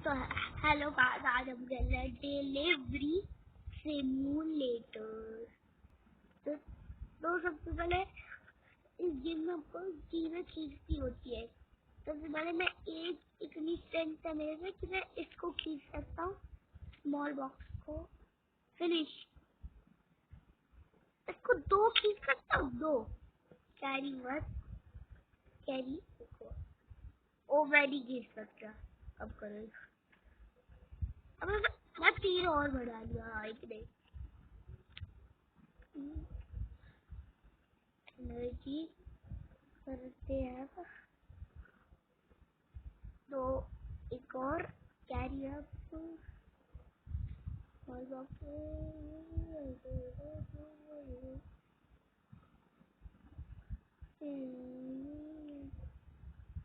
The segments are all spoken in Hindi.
तो हेलो गाइस, आज हम कर रहे हैं डिलीवरी सिमुलेटर। तो सबसे पहले इस गेम में आपको चीजें खींचती होती है। सबसे पहले मैं इतनी स्ट्रेंथ है मेरे में कि मैं इसको खींच सकता हूँ, स्मॉल बॉक्स को। फिनिश। इसको 2 खींच सकता हूँ, 2 कैरी 1 कैरी ऑलरेडी खींच सकता। अब करो। अब मैं 3 और बढ़ा लिया। एक नहीं एनर्जी करते हैं तो एक और कैरी अप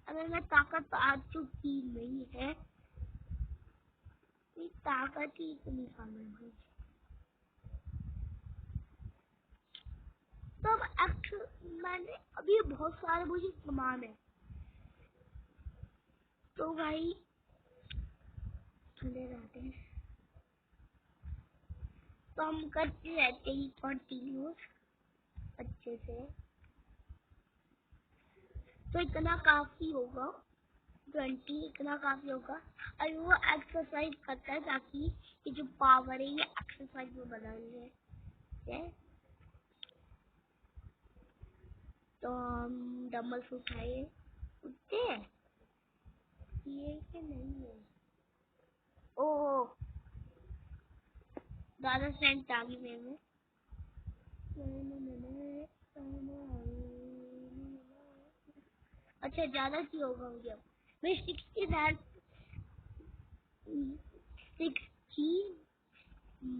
अगर मैं ताकत आ चुकी नहीं है, ताकत ही इतनी कम है। तो मैंने अभी बहुत सारे मुझे सामान है, तो भाई चले रहते हैं। तो हम करते रहते ही कंटिन्यूस अच्छे से। तो इतना काफी होगा, 20 इतना काफी होगा। और वो एक्सरसाइज करता है ताकि ये जो पावर है ये एक्सरसाइज में बदल जाए। तो हम डम्बल्स उठाए, उठते हैं ये कि नहीं है। ओह ज्यादा स्ट्रेंथ आ गई मेरे में। अच्छा ज्यादा की होगा मुझे। मैं 60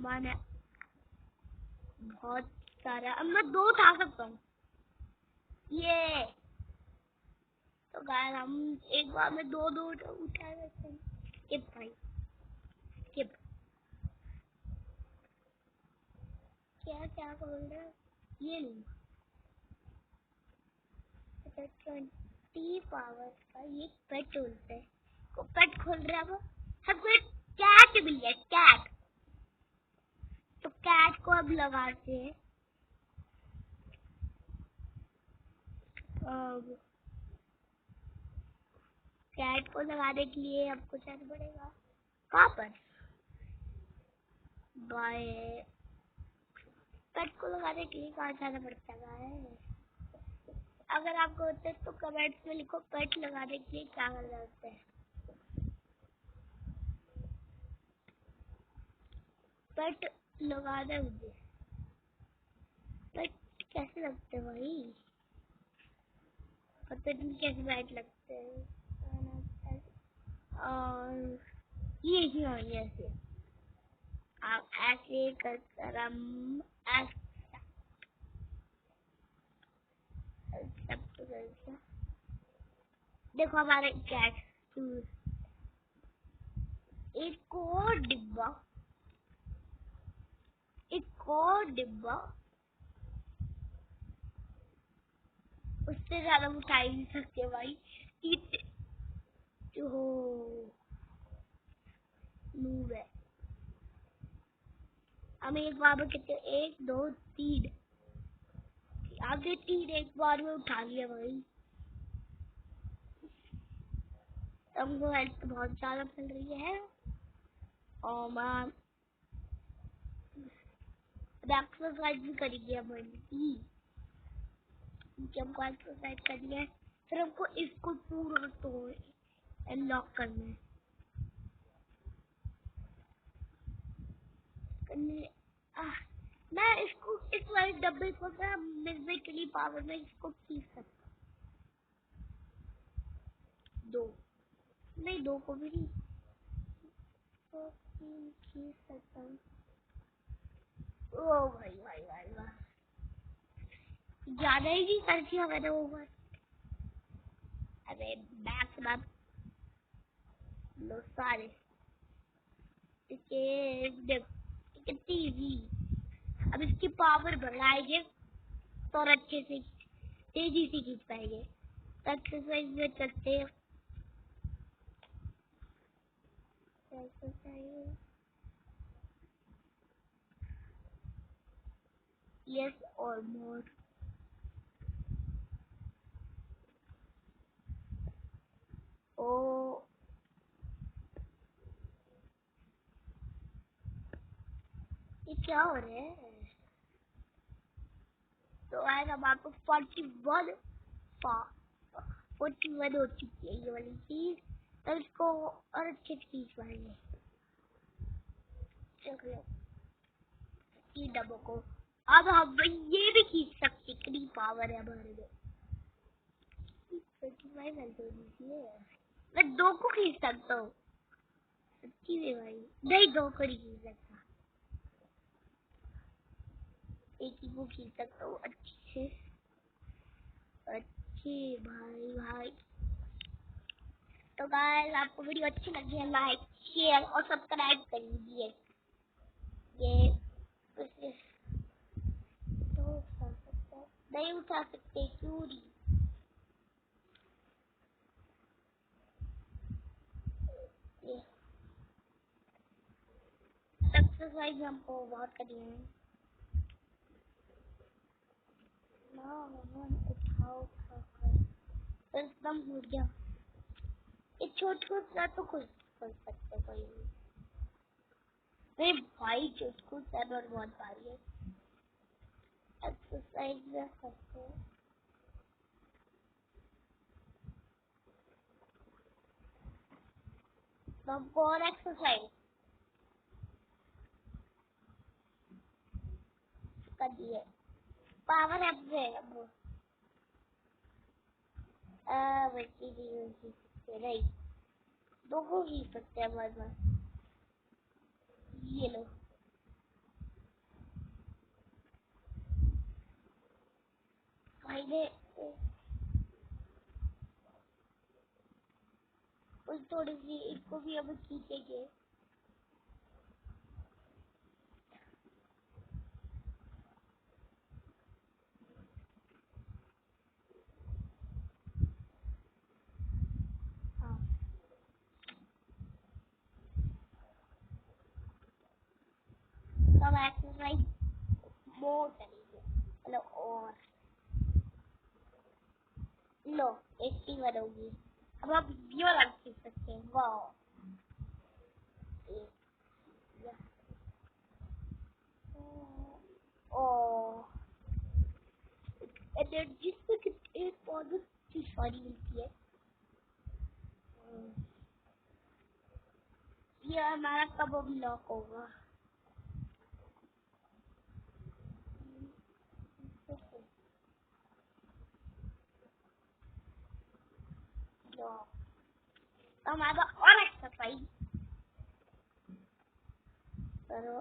माना बहुत सारा। अब मैं 2 उठा सकता हूँ ये। तो गाइस हम एक बार में 2 उठा सकते हैं। स्किप भाई स्किप। क्या क्या बोल रहा है ये नहीं। 20 पावर का ये पेट बोलते हैं। को पेट खोल रहा है। वो हमको एक कैट मिल गया, कैट। तो कैट को अब लगाते हैं। अब कैट को लगाने के लिए आपको जाना पड़ेगा कहाँ पर, बाय। पेट को लगाने के लिए कहाँ जाना पड़ता है। अगर आपको होता है तो कमेंट्स में लिखो पेट लगाने के लिए क्या करना होता है। पेट लगाना है मुझे। पेट कैसे लगते हैं भाई, पता नहीं कैसे पेट लगते हैं। और ये ही और ऐसे आप ऐसे कर हम देखो हमारे कैट। एक और डिब्बा, एक और डिब्बा। उससे ज्यादा उठा ही नहीं सकते भाई। जो नूब है। हम एक बार में कितने 1 2 3 आगे 3 एक बार में उठा लिया भाई। हमको हेल्थ बहुत ज्यादा मिल रही है। और मैं एक्सरसाइज भी करेंगे हम। हमको एक्सरसाइज करनी है, फिर हमको इसको पूरा तोड़ अनलॉक करना है। मैं इसको इस वाले डब्बे को मैं मिजिकली पावर में इसको खींच सकता हूँ। 2 नहीं, 2 को भी नहीं तो खींच सकता हूँ। ओ भाई भाई भाई वाह, ज्यादा ही नहीं कर दिया मैंने ओवर। अरे बैक बैक लो सारे कितनी इजी। अब इसकी पावर बढ़ाएंगे तो और अच्छे से तेजी से खींच पाएंगे। एक्सरसाइज में करते हैं। exercise. Yes or more. Oh, ये क्या हो रहा है? तो आज हम आपको 41 हो चुकी है ये वाली चीज, तो इसको और अच्छे से खींच पाएंगे। चलो तीन डब्बों को अब हम ये भी खींच सकते, कितनी पावर है हमारे में। 25 दीजिए, मैं 2 को खींच सकता हूँ सच्ची में भाई, नहीं 2 को नहीं खींच सकता, एक ही को खींच सकता हूँ अच्छे से। अच्छे भाई तो गाइस आपको वीडियो अच्छी लगी है, लाइक शेयर और सब्सक्राइब कर लीजिए। ये तो उठा सकते नहीं, उठा सकते क्यों नहीं? एक्सरसाइज हमको बहुत करनी है ना, उठाओ एकदम हो गया। एक छोट सा तो खुद कर सकते कोई भी। अरे भाई छोट सा बहुत भारी है। एक्सरसाइज करते हैं तो हमको और एक्सरसाइज कर दिए। पावर अप है अब बच्ची नहीं, 2 को ही सकते हैं हमारे पास। ये लो भाई ने थोड़ी सी इसको भी अब खींचेंगे। हाँ तो एक्सरसाइज मोर करेंगे। लो और लो 81 होगी। अब आप ये वाला खींच सकते हैं। वाह ओ एनर्जी से कितने बहुत चीज सारी मिलती है। ये हमारा कब अनलॉक होगा? तो हमारा और एक्सरसाइज करो।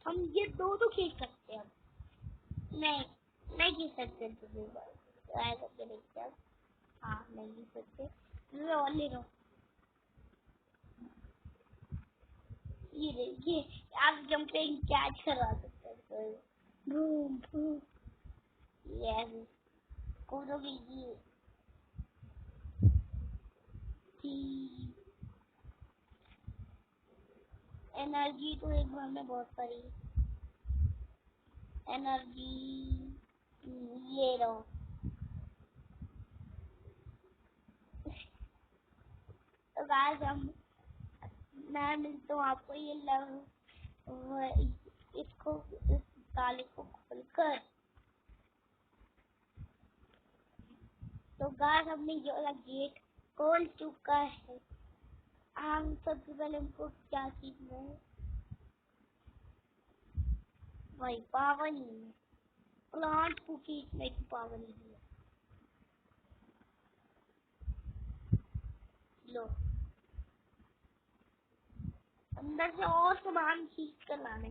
हम ये 2 तो खींच सकते हैं। नहीं खींच सकते दूसरी बार ट्राई करके देखते हैं। हाँ नहीं खींच सकते, और ले लो। ये देखिए आप जंपिंग कैच करवा सकते हैं। बूम बूम यस कूदोगे ये एनर्जी तो एक बार में बहुत सारी एनर्जी ये लो। तो गाइस मैं मिलता हूँ आपको ये इसको इस ताले को खोलकर। तो गाइस हमने ये वाला गेट खोल चुका है। हम सबसे पहले हमको क्या सीखना है? भाई पावर नहीं है, प्लांट को खींचने की पावर नहीं है। लो अंदर से और सामान खींच कर लाने,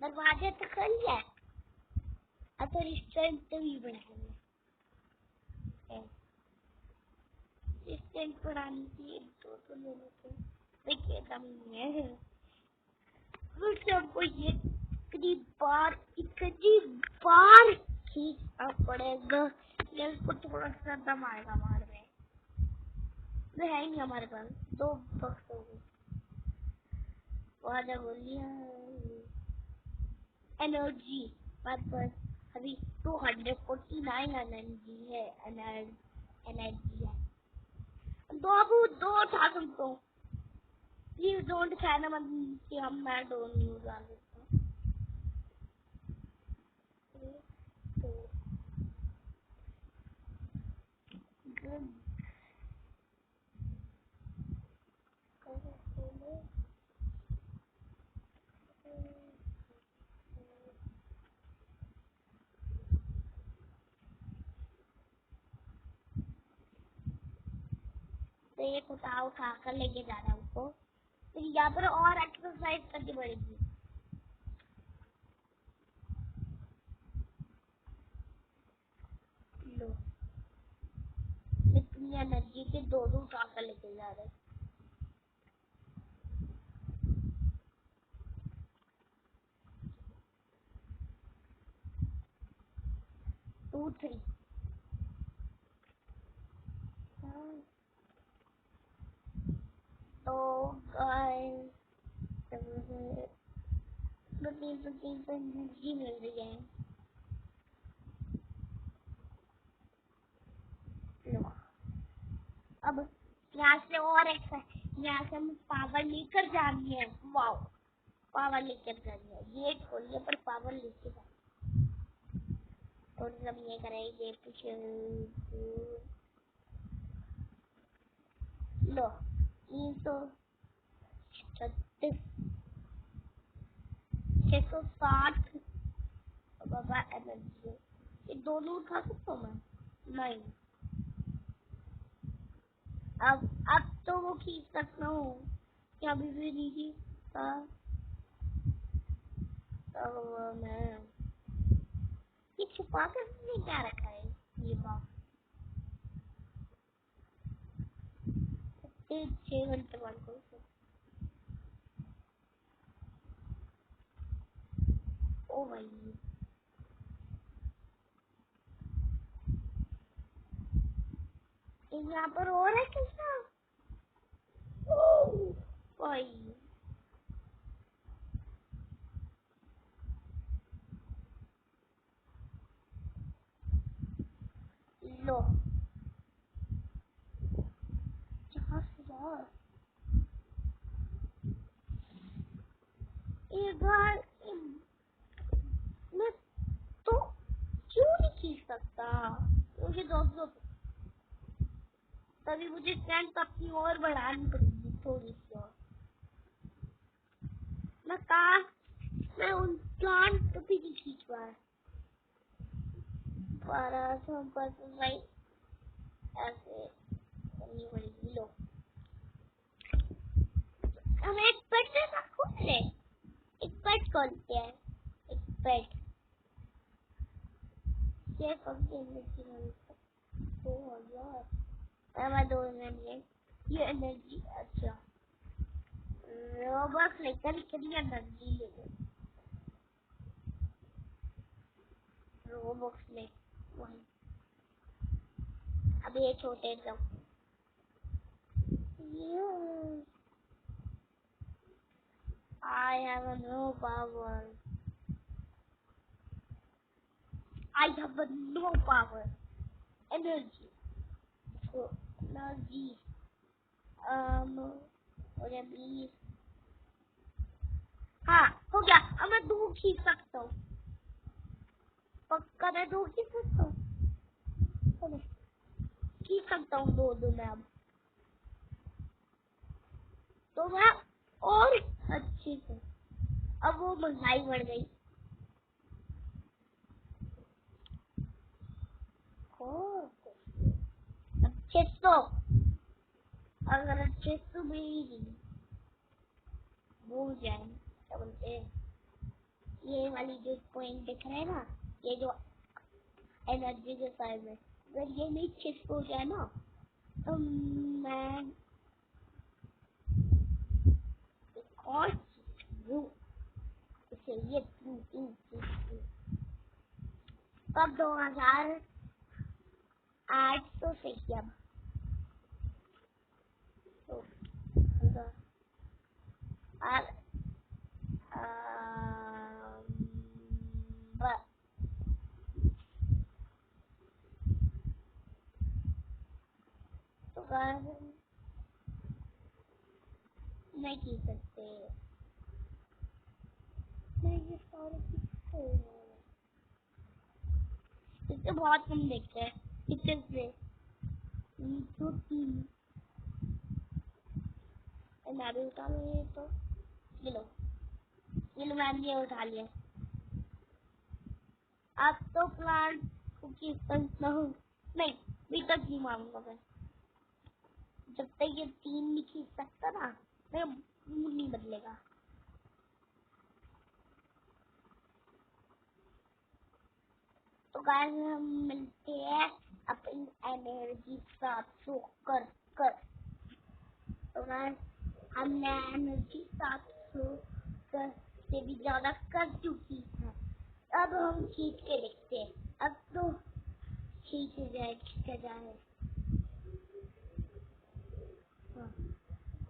दरवाजे तो कर लिया, अब तो रेस्टोरेंट भी बनाएंगे। रेस्टोरेंट बनाने की 2 तो ले लेते हैं। देखिए दम नहीं है फिर से हमको ये इतनी बार खींचना इसको थोड़ा सा दम आएगा मार में, तो है ही नहीं हमारे पास। 2 बक्स हो गए। गोलियां एनर्जी पर अभी 249 एनर्जी है। एनर्जी है। दो उठा तुमको। प्लीज डोंट कहना मत कि हम मैं डोंट यूज आ सकता। तो एक उठा कर लेके जा रहा हूँ उसको। फिर यहाँ पर और एक्सरसाइज करनी पड़ेगी। लो इतनी एनर्जी के 2 उठा कर लेके जा रहे। 2 3 तो गाइस एनर्जी मिल रही है। लो अब यहाँ से और यहाँ से हमें पावर लेकर जानी है। वाओ पावर लेकर जानी है। ये खोलिए पर पावर लेके जानी है। और सब ये करेंगे पीछे। लो 336 660 बाबा एनर्जी। ये दोनों उठा सकता हूँ मैं? नहीं। अब तो वो खींच सकता हूँ क्या? अभी भी नहीं खींचता। मैं ये छुपा कर क्या रखा है ये बात? 6 घंटे बाद को ओ भाई यहाँ पर और है कैसा? भाई लो 4,000 एक बार मैं तो क्यों नहीं खींच सकता? मुझे दोस्तों तभी मुझे स्ट्रेंथ अपनी और बढ़ानी पड़ेगी थोड़ी सी और। मैं उन प्लांट भी नहीं खींच पाया। ऐसे करनी पड़ेगी। लो हम एक पेट से खोल ले। एक पेट खोलते हैं। एक पेट ये मैं 2 मिनट ये एनर्जी। अच्छा रोबक्स लेकर कितनी एनर्जी ले लो। रोबक्स ले वही। अब ये छोटे सब I have a no power. I have a no power. Energy. So, energy. मुझे 20। हाँ हो गया। अब मैं 2 खींच सकता हूँ। पक्का मैं 2 खींच सकता हूँ। खींच सकता हूँ 2 मैं अब। तो मैं और अच्छे से अब वो महंगाई बढ़ गई। अब 600 अगर 600 भी भूल जाए क्या बोलते हैं ये वाली जो पॉइंट दिख रहे हैं ना ये जो एनर्जी के साइड में अगर ये नहीं 600 हो जाए ना तो मैं और इसे ये तब 2000 8 तो सही अब तो और तो नहीं खींच सकते। मैं ये सारे किसको इससे बहुत कम देखते हैं पिक्चर से तो 3 मैं भी उठा लो ये तो ये लो मैंने ये उठा लिया। अब तो प्लांट कुकी ना हो नहीं अभी तक नहीं मारूंगा मैं जब तक ये 3 नहीं खींच सकता ना मेरा मूड नहीं बदलेगा। तो गाइस हम मिलते हैं अपनी एनर्जी साथ कर कर। तो गाइस हमने एनर्जी साथ कर से भी ज्यादा कर चुकी है। अब हम खींच के देखते हैं। अब तो खींच खींचा जाए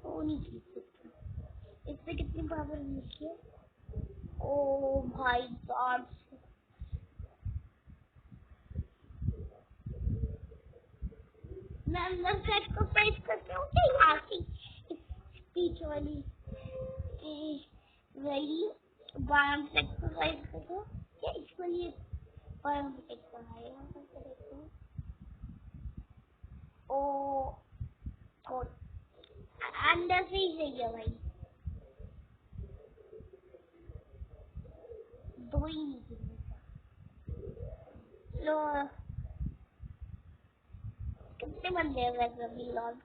वो नहीं खींच सकता। इससे कितनी पावर मिलती है? ओ भाई गॉड मैं अंदर से एक्सरसाइज करती हूँ क्या यहाँ की स्पीच वाली वही बाम से एक्सरसाइज करते हो क्या इसको लिए बाम एक्सरसाइज करते हो। ओ थोड़ अंदर से ही सही है भाई दो ही नहीं लो कितने बंदे हैं वैसे अभी लॉग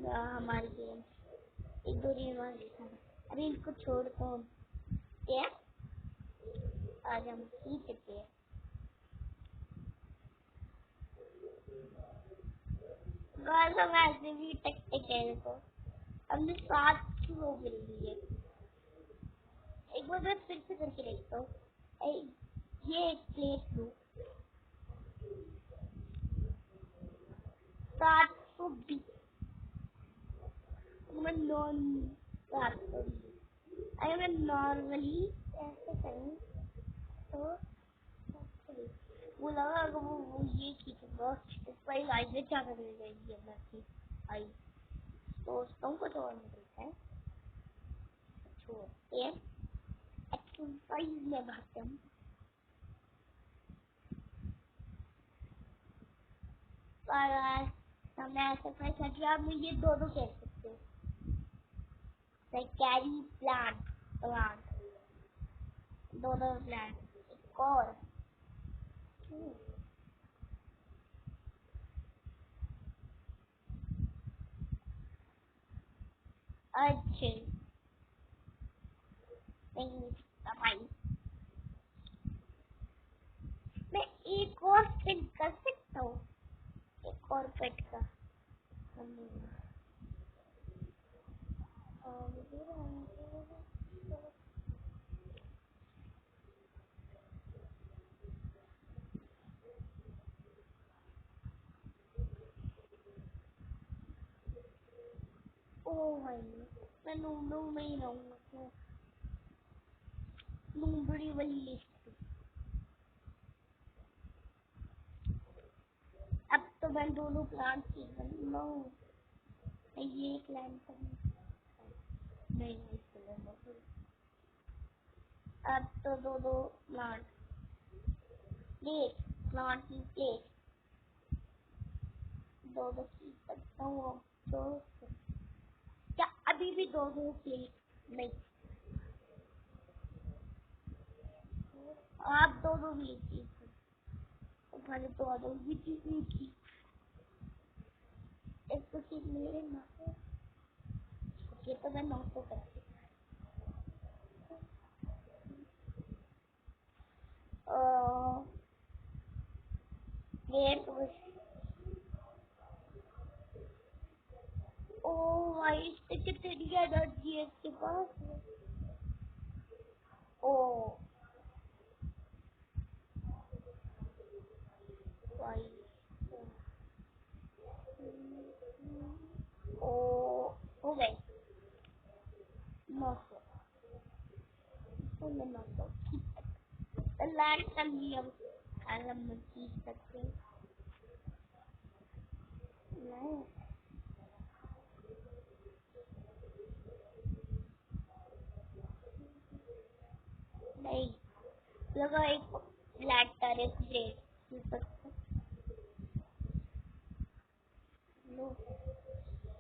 हमारे गेम एक दो दिन अरे इनको छोड़ तो क्या आज हम सीख सकते हैं। गाइस हम ऐसे भी टकटक है तो हमने 7 वो मिल ली है। एक बार मैं फिर से करके देखता हूँ ये एक प्लेट लूँ 720 मैं नॉन 720 अगर मैं नॉर्मली ऐसे करूँ तो वो लगा अगर वो ये खींचूंगा इस पर लाइट क्या करेगा ये मैं आई दोस्तों को छोड़ देता है छोड़ एक्सरसाइज में भागते हम पर हमने एक्सरसाइज कर दिया अब ये दो खेल सकते हो कैरी प्लांट दोनों प्लांट एक और अच्छे नहीं भाई मैं एक और स्पिन कर सकता हूँ एक और पेट का ओ भाई मैं नूडू में ही रहूंगा नूडड़ी वाली लिस्ट अब तो मैं दोनों प्लांट की बनना ये प्लान करना नहीं अब तो दो प्लांट प्लांट की प्लेट दो की सकता हूँ तो क्या अभी भी दो प्लेट नहीं आप दोनों भी तुम्हारे दोनों भी चीजें की एक तो चीज मेरे ना ये तो मैं नौ तो करती वेट ओ भाई इससे कितनी एनर्जी है इसके पास ओ भाई ओ हो गए 900 900 लास्ट तक भी हम खींच सकते हैं। नहीं लगा एक लैटर एक ब्रेड लो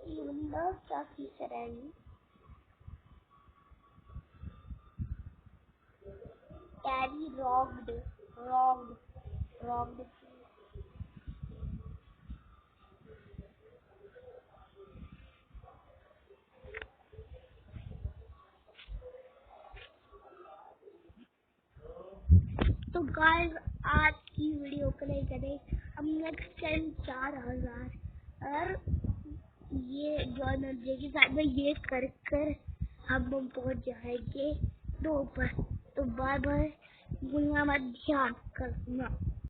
ये बंदा क्या खींच रहा है कैरी रॉग्ड तो गाइस आज की वीडियो को नहीं करें हम नेक्स्ट टाइम 4000 और ये जो एनर्जी के साथ में ये कर हम पहुंच जाएंगे 2 पर। तो बाय बाय, गुना मत ध्यान करना।